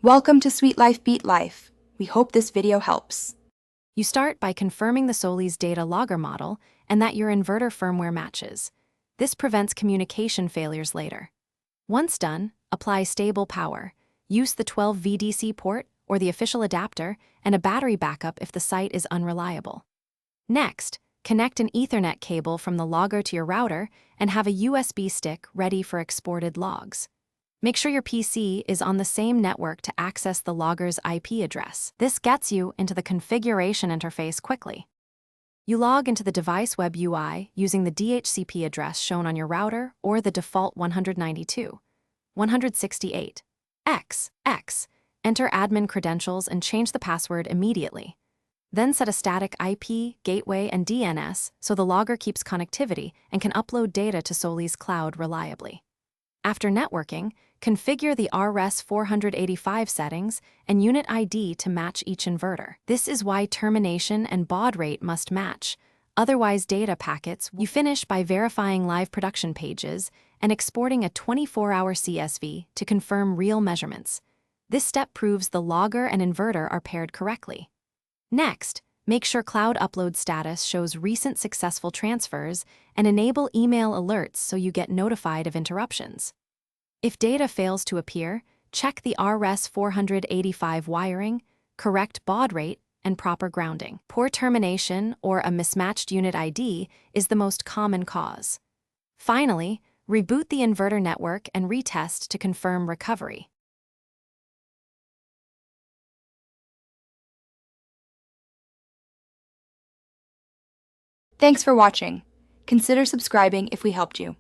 Welcome to Sweet Life Beat Life. We hope this video helps. You start by confirming the Solis Data Logger model and that your inverter firmware matches. This prevents communication failures later. Once done, apply stable power. Use the 12 VDC port or the official adapter and a battery backup if the site is unreliable. Next, connect an Ethernet cable from the logger to your router and have a USB stick ready for exported logs. Make sure your PC is on the same network to access the logger's IP address. This gets you into the configuration interface quickly. You log into the device web UI using the DHCP address shown on your router or the default 192.168.x.x. Enter admin credentials and change the password immediately. Then set a static IP, gateway, and DNS so the logger keeps connectivity and can upload data to Solis cloud reliably. After networking, configure the RS-485 settings and unit ID to match each inverter. This is why termination and baud rate must match, otherwise data packets. You finish by verifying live production pages and exporting a 24-hour CSV to confirm real measurements. This step proves the logger and inverter are paired correctly. Next, make sure cloud upload status shows recent successful transfers and enable email alerts so you get notified of interruptions. If data fails to appear, check the RS-485 wiring, correct baud rate, and proper grounding. Poor termination or a mismatched unit ID is the most common cause. Finally, reboot the inverter network and retest to confirm recovery. Thanks for watching. Consider subscribing if we helped you.